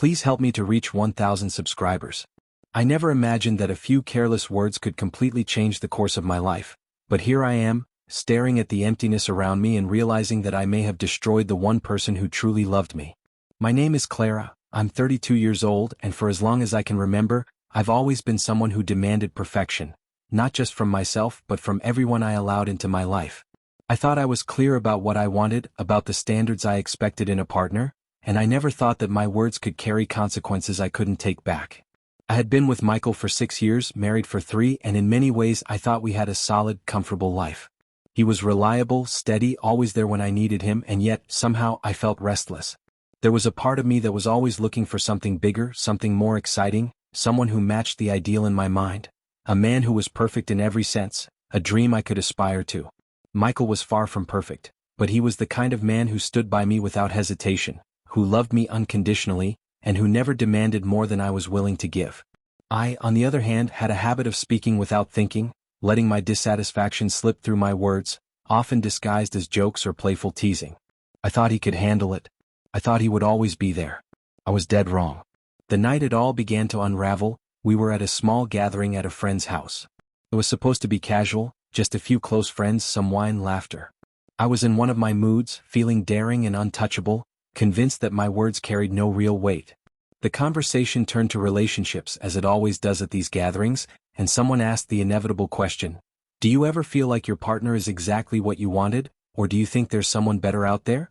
Please help me to reach 1,000 subscribers. I never imagined that a few careless words could completely change the course of my life, but here I am, staring at the emptiness around me and realizing that I may have destroyed the one person who truly loved me. My name is Clara, I'm 32 years old, and for as long as I can remember, I've always been someone who demanded perfection, not just from myself but from everyone I allowed into my life. I thought I was clear about what I wanted, about the standards I expected in a partner, and I never thought that my words could carry consequences I couldn't take back. I had been with Michael for 6 years, married for 3, and in many ways I thought we had a solid, comfortable life. He was reliable, steady, always there when I needed him, and yet, somehow, I felt restless. There was a part of me that was always looking for something bigger, something more exciting, someone who matched the ideal in my mind. A man who was perfect in every sense, a dream I could aspire to. Michael was far from perfect, but he was the kind of man who stood by me without hesitation, who loved me unconditionally, and who never demanded more than I was willing to give. I, on the other hand, had a habit of speaking without thinking, letting my dissatisfaction slip through my words, often disguised as jokes or playful teasing. I thought he could handle it. I thought he would always be there. I was dead wrong. The night it all began to unravel, we were at a small gathering at a friend's house. It was supposed to be casual, just a few close friends, some wine, laughter. I was in one of my moods, feeling daring and untouchable, convinced that my words carried no real weight. The conversation turned to relationships as it always does at these gatherings, and someone asked the inevitable question, "Do you ever feel like your partner is exactly what you wanted, or do you think there's someone better out there?"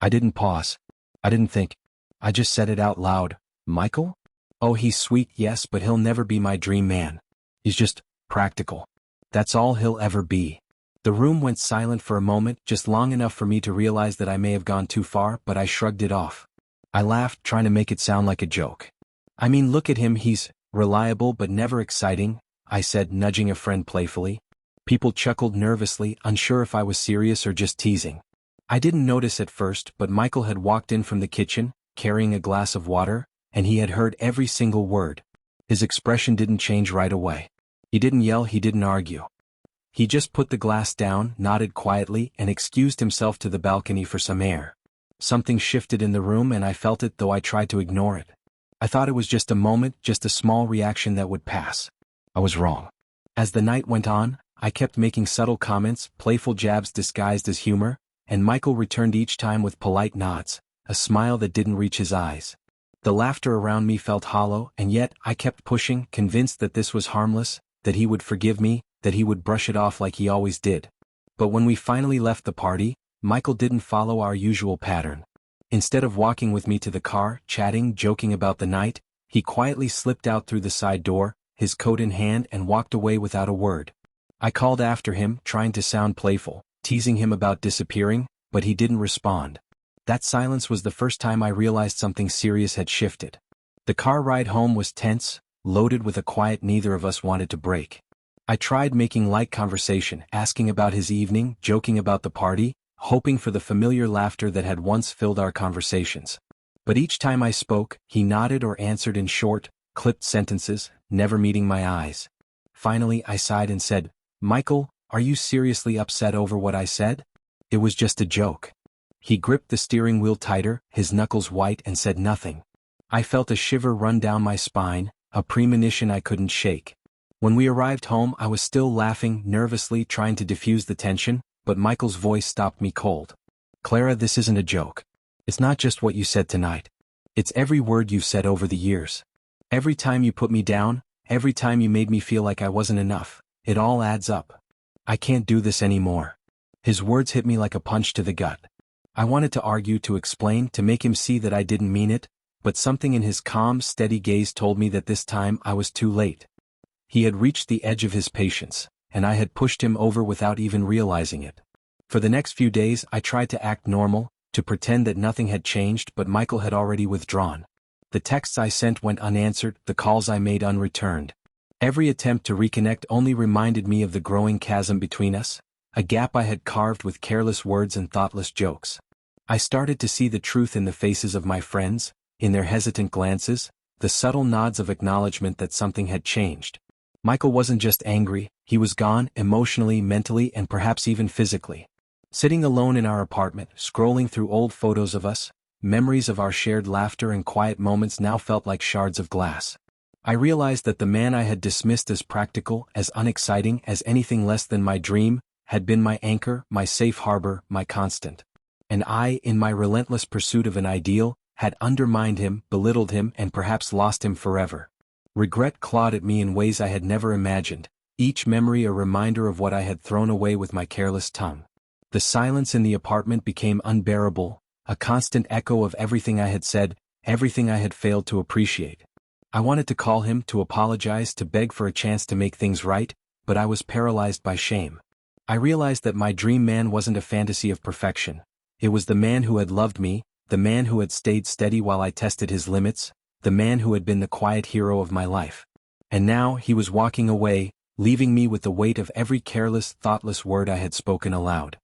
I didn't pause. I didn't think. I just said it out loud. "Michael? Oh, he's sweet, yes, but he'll never be my dream man. He's just practical. That's all he'll ever be." The room went silent for a moment, just long enough for me to realize that I may have gone too far, but I shrugged it off. I laughed, trying to make it sound like a joke. "I mean, look at him, he's reliable but never exciting," I said, nudging a friend playfully. People chuckled nervously, unsure if I was serious or just teasing. I didn't notice at first, but Michael had walked in from the kitchen, carrying a glass of water, and he had heard every single word. His expression didn't change right away. He didn't yell, he didn't argue. He just put the glass down, nodded quietly, and excused himself to the balcony for some air. Something shifted in the room and I felt it, though I tried to ignore it. I thought it was just a moment, just a small reaction that would pass. I was wrong. As the night went on, I kept making subtle comments, playful jabs disguised as humor, and Michael returned each time with polite nods, a smile that didn't reach his eyes. The laughter around me felt hollow, and yet I kept pushing, convinced that this was harmless, that he would forgive me, that he would brush it off like he always did. But when we finally left the party, Michael didn't follow our usual pattern. Instead of walking with me to the car, chatting, joking about the night, he quietly slipped out through the side door, his coat in hand, and walked away without a word. I called after him, trying to sound playful, teasing him about disappearing, but he didn't respond. That silence was the first time I realized something serious had shifted. The car ride home was tense, loaded with a quiet neither of us wanted to break. I tried making light conversation, asking about his evening, joking about the party, hoping for the familiar laughter that had once filled our conversations. But each time I spoke, he nodded or answered in short, clipped sentences, never meeting my eyes. Finally, I sighed and said, "Michael, are you seriously upset over what I said? It was just a joke." He gripped the steering wheel tighter, his knuckles white, and said nothing. I felt a shiver run down my spine, a premonition I couldn't shake. When we arrived home, I was still laughing, nervously trying to diffuse the tension, but Michael's voice stopped me cold. "Clara, this isn't a joke. It's not just what you said tonight. It's every word you've said over the years. Every time you put me down, every time you made me feel like I wasn't enough, it all adds up. I can't do this anymore." His words hit me like a punch to the gut. I wanted to argue, to explain, to make him see that I didn't mean it, but something in his calm, steady gaze told me that this time I was too late. He had reached the edge of his patience, and I had pushed him over without even realizing it. For the next few days I tried to act normal, to pretend that nothing had changed, but Michael had already withdrawn. The texts I sent went unanswered, the calls I made unreturned. Every attempt to reconnect only reminded me of the growing chasm between us, a gap I had carved with careless words and thoughtless jokes. I started to see the truth in the faces of my friends, in their hesitant glances, the subtle nods of acknowledgement that something had changed. Michael wasn't just angry, he was gone, emotionally, mentally, and perhaps even physically. Sitting alone in our apartment, scrolling through old photos of us, memories of our shared laughter and quiet moments now felt like shards of glass. I realized that the man I had dismissed as practical, as unexciting as anything less than my dream, had been my anchor, my safe harbor, my constant. And I, in my relentless pursuit of an ideal, had undermined him, belittled him, and perhaps lost him forever. Regret clawed at me in ways I had never imagined, each memory a reminder of what I had thrown away with my careless tongue. The silence in the apartment became unbearable, a constant echo of everything I had said, everything I had failed to appreciate. I wanted to call him, to apologize, to beg for a chance to make things right, but I was paralyzed by shame. I realized that my dream man wasn't a fantasy of perfection. It was the man who had loved me, the man who had stayed steady while I tested his limits, the man who had been the quiet hero of my life. And now he was walking away, leaving me with the weight of every careless, thoughtless word I had spoken aloud.